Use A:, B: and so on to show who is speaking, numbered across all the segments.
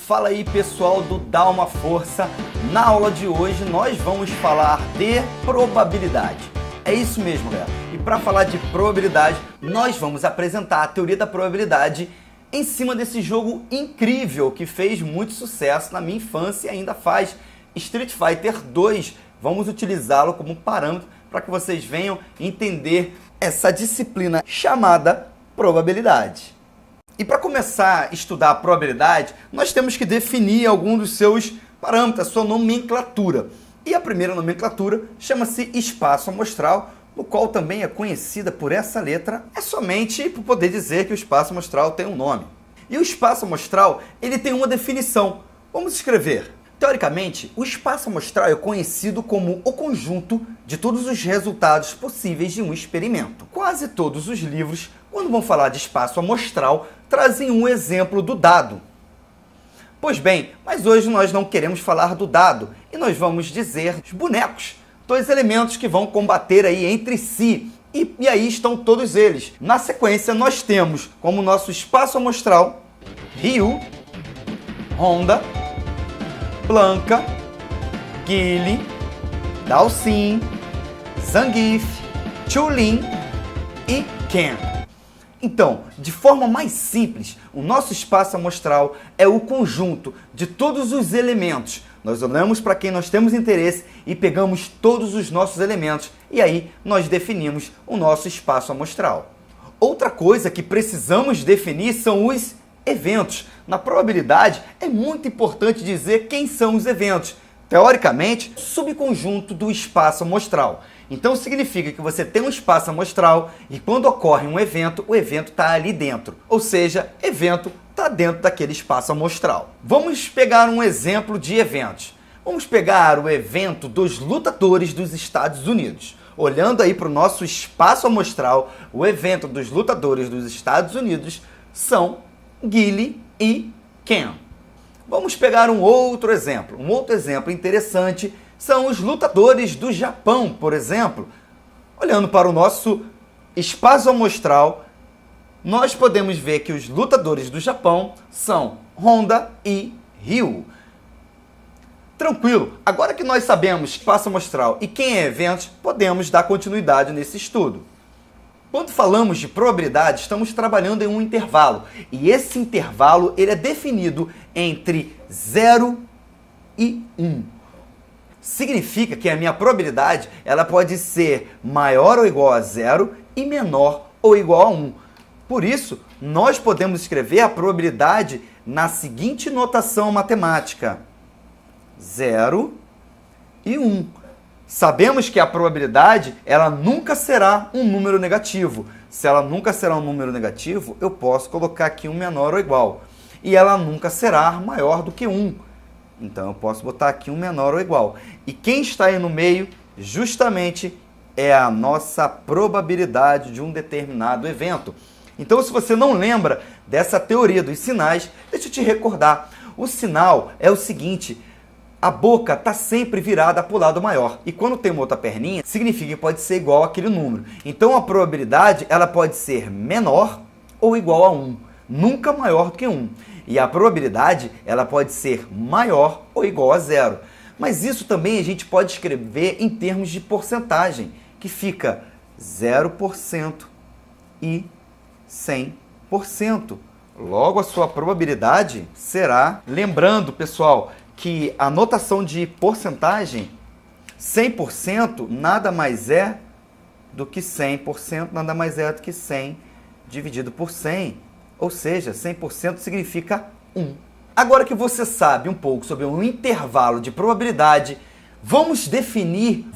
A: Fala aí pessoal do Dá Uma Força. Na aula de hoje nós vamos falar de probabilidade. É isso mesmo, galera. E para falar de probabilidade, nós vamos apresentar a teoria da probabilidade em cima desse jogo incrível que fez muito sucesso na minha infância e ainda faz, Street Fighter 2. Vamos utilizá-lo como parâmetro para que vocês venham entender essa disciplina chamada probabilidade. E para começar a estudar a probabilidade, nós temos que definir algum dos seus parâmetros, a sua nomenclatura. E a primeira nomenclatura chama-se espaço amostral, no qual também é conhecida por essa letra, é somente por poder dizer que o espaço amostral tem um nome. E o espaço amostral, ele tem uma definição. Vamos escrever. Teoricamente, o espaço amostral é conhecido como o conjunto de todos os resultados possíveis de um experimento. Quase todos os livros, quando vão falar de espaço amostral, trazem um exemplo do dado. Pois bem, mas hoje nós não queremos falar do dado e nós vamos dizer os bonecos, dois elementos que vão combater aí entre si. E aí estão todos eles. Na sequência, nós temos como nosso espaço amostral Ryu, Honda, Blanka, Guile, Dhalsim, Zangief, Chun-Li e Ken. Então, de forma mais simples, o nosso espaço amostral é o conjunto de todos os elementos. Nós olhamos para quem nós temos interesse e pegamos todos os nossos elementos e aí nós definimos o nosso espaço amostral. Outra coisa que precisamos definir são os eventos. Na probabilidade, é muito importante dizer quem são os eventos. Teoricamente, subconjunto do espaço amostral. Então significa que você tem um espaço amostral e quando ocorre um evento, o evento está ali dentro. Ou seja, evento está dentro daquele espaço amostral. Vamos pegar um exemplo de eventos. Vamos pegar o evento dos lutadores dos Estados Unidos. Olhando aí para o nosso espaço amostral, o evento dos lutadores dos Estados Unidos são Guile e Ken. Vamos pegar um outro exemplo. Um outro exemplo interessante são os lutadores do Japão, por exemplo. Olhando para o nosso espaço amostral, nós podemos ver que os lutadores do Japão são Honda e Ryu. Tranquilo, agora que nós sabemos espaço amostral e quem é eventos, podemos dar continuidade nesse estudo. Quando falamos de probabilidade, estamos trabalhando em um intervalo. E esse intervalo ele é definido entre 0 e 1. Significa que a minha probabilidade ela pode ser maior ou igual a 0 e menor ou igual a 1. Por isso, nós podemos escrever a probabilidade na seguinte notação matemática: 0 e 1. Sabemos que a probabilidade ela nunca será um número negativo. Se ela nunca será um número negativo, eu posso colocar aqui um menor ou igual. E ela nunca será maior do que 1. Então eu posso botar aqui um menor ou igual. E quem está aí no meio, justamente, é a nossa probabilidade de um determinado evento. Então, se você não lembra dessa teoria dos sinais, deixa eu te recordar. O sinal é o seguinte: a boca está sempre virada para o lado maior. E quando tem uma outra perninha, significa que pode ser igual àquele número. Então a probabilidade ela pode ser menor ou igual a 1. Nunca maior do que 1. E a probabilidade ela pode ser maior ou igual a 0. Mas isso também a gente pode escrever em termos de porcentagem, que fica 0% e 100%. Logo, a sua probabilidade será... Lembrando, pessoal, que a notação de porcentagem, 100% nada mais é do que 100%, nada mais é do que 100 dividido por 100. Ou seja, 100% significa 1. Agora que você sabe um pouco sobre um intervalo de probabilidade, vamos definir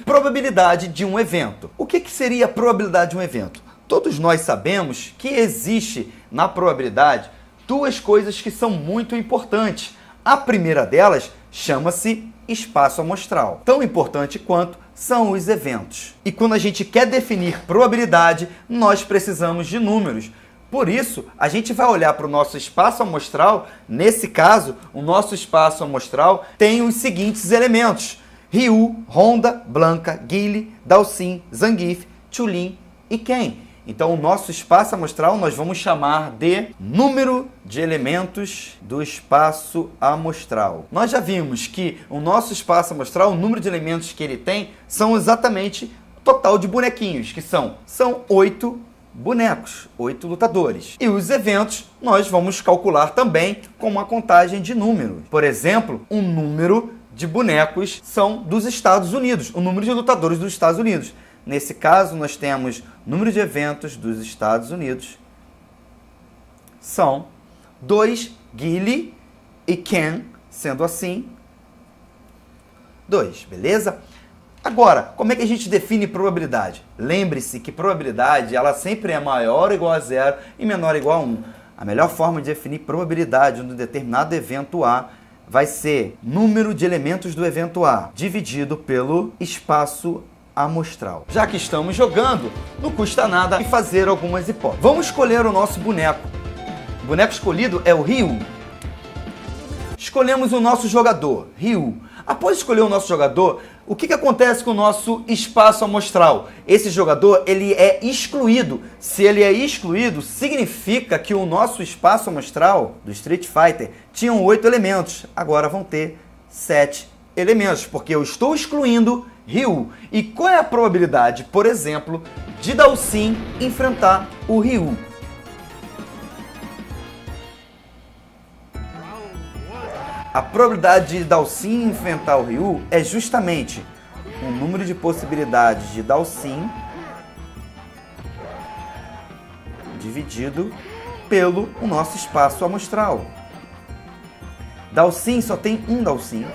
A: probabilidade de um evento. O que seria a probabilidade de um evento? Todos nós sabemos que existe na probabilidade duas coisas que são muito importantes. A primeira delas chama-se espaço amostral. Tão importante quanto são os eventos. E quando a gente quer definir probabilidade, nós precisamos de números. Por isso, a gente vai olhar para o nosso espaço amostral. Nesse caso, o nosso espaço amostral tem os seguintes elementos: Ryu, Honda, Blanka, Guile, Dhalsim, Zangief, Chun-Li e Ken. Então o nosso espaço amostral nós vamos chamar de número de elementos do espaço amostral. Nós já vimos que o nosso espaço amostral, o número de elementos que ele tem, são exatamente o total de bonequinhos, que são 8 bonecos, 8 lutadores. E os eventos nós vamos calcular também com uma contagem de números. Por exemplo, um número de bonecos são dos Estados Unidos, o número de lutadores dos Estados Unidos. Nesse caso, nós temos número de eventos dos Estados Unidos são 2, Guile e Ken, sendo assim, 2, beleza? Agora, como é que a gente define probabilidade? Lembre-se que probabilidade, ela sempre é maior ou igual a 0 e menor ou igual a 1. A melhor forma de definir probabilidade de um determinado evento A vai ser número de elementos do evento A dividido pelo espaço amostral. Já que estamos jogando, não custa nada fazer algumas hipóteses. Vamos escolher o nosso boneco. O boneco escolhido é o Ryu. Escolhemos o nosso jogador, Ryu. Após escolher o nosso jogador, o que acontece com o nosso espaço amostral? Esse jogador, ele é excluído. Se ele é excluído, significa que o nosso espaço amostral do Street Fighter tinha 8 elementos. Agora vão ter 7 elementos, porque eu estou excluindo Ryu. E qual é a probabilidade, por exemplo, de Dhalsim enfrentar o Ryu? A probabilidade de Dhalsim enfrentar o Ryu é justamente o número de possibilidades de Dhalsim dividido pelo nosso espaço amostral. Dhalsim só tem um Dhalsim,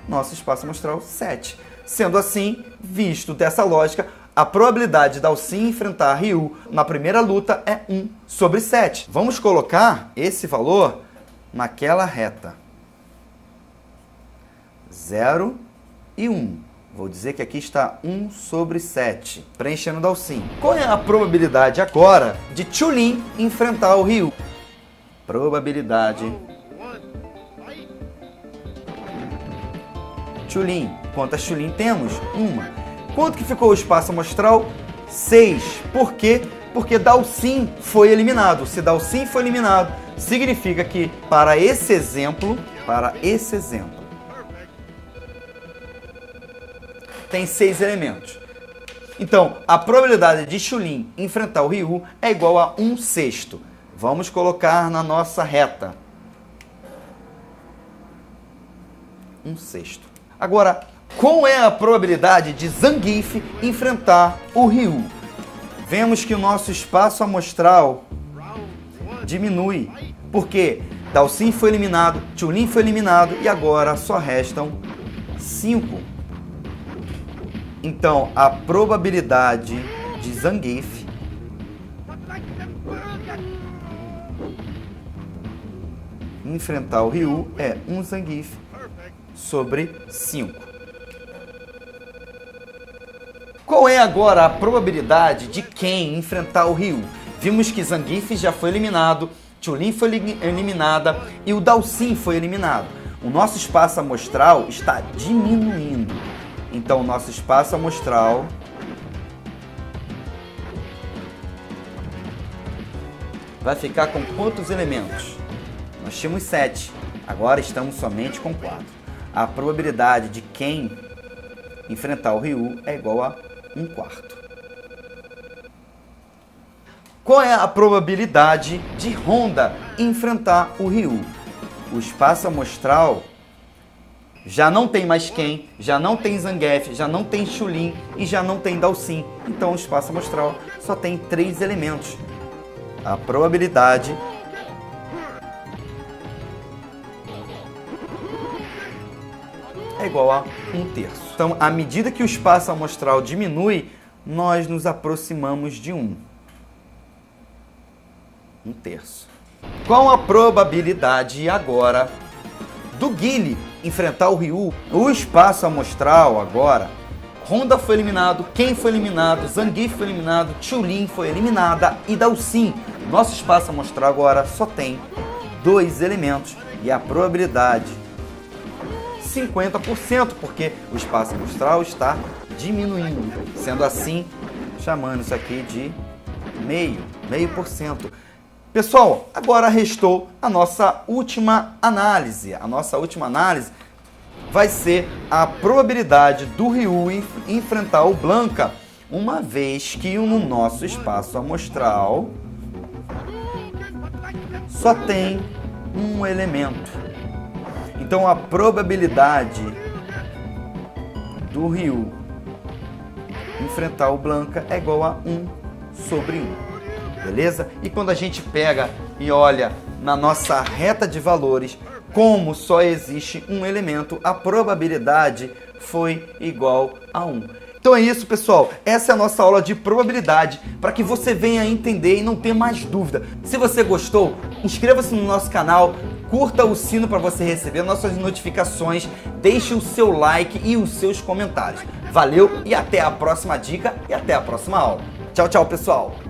A: nosso espaço amostral 7. Sendo assim, visto dessa lógica, a probabilidade de Dhalsim enfrentar Ryu na primeira luta é 1 sobre 7. Vamos colocar esse valor naquela reta. 0 e 1. Vou dizer que aqui está 1 sobre 7, preenchendo Dhalsim. Qual é a probabilidade agora de Chun-Li enfrentar o Ryu? Probabilidade Chun-Li. Quantas Chun-Li temos? 1. Quanto que ficou o espaço amostral? 6. Por quê? Porque Dhalsim foi eliminado. Se Dhalsim foi eliminado, significa que para esse exemplo, tem 6 elementos. Então, a probabilidade de Chun-Li enfrentar o Ryu é igual a 1/6. Vamos colocar na nossa reta. 1/6. Agora, qual é a probabilidade de Zangief enfrentar o Ryu? Vemos que o nosso espaço amostral diminui, porque Dhalsim foi eliminado, Chun-Li foi eliminado e agora só restam 5. Então, a probabilidade de Zangief enfrentar o Ryu é 1 Zangief sobre 5. Qual é agora a probabilidade de Ken enfrentar o Ryu? Vimos que Zangief já foi eliminado, Chun-Li foi eliminada e o Dhalsim foi eliminado. O nosso espaço amostral está diminuindo. Então, o nosso espaço amostral vai ficar com quantos elementos? Nós tínhamos 7, agora estamos somente com 4. A probabilidade de Ken enfrentar o Ryu é igual a 1/4. Qual é a probabilidade de Honda enfrentar o Ryu? O espaço amostral já não tem mais Ken, já não tem Zangief, já não tem Chun-Li e já não tem Dhalsim. Então o espaço amostral só tem 3 elementos. A probabilidade é igual a 1/3. Então, à medida que o espaço amostral diminui, nós nos aproximamos de 1. 1/3. Qual a probabilidade agora do Guile enfrentar o Ryu? O espaço amostral agora, Honda foi eliminado, Ken foi eliminado, Zangief foi eliminado, Chun-Li foi eliminada e Dhalsim. Nosso espaço amostral agora só tem 2 elementos e a probabilidade 50%, porque o espaço amostral está diminuindo. Sendo assim, chamando isso aqui de meio por cento. Pessoal, agora restou a nossa última análise. A nossa última análise vai ser a probabilidade do Ryu enfrentar o Blanka, uma vez que no nosso espaço amostral só tem um elemento. Então a probabilidade do Ryu enfrentar o Blanka é igual a 1 sobre 1. Beleza? E quando a gente pega e olha na nossa reta de valores, como só existe um elemento, a probabilidade foi igual a 1. Então é isso, pessoal. Essa é a nossa aula de probabilidade, para que você venha entender e não ter mais dúvida. Se você gostou, inscreva-se no nosso canal, curta o sino para você receber nossas notificações, deixe o seu like e os seus comentários. Valeu e até a próxima dica e até a próxima aula. Tchau, tchau, pessoal!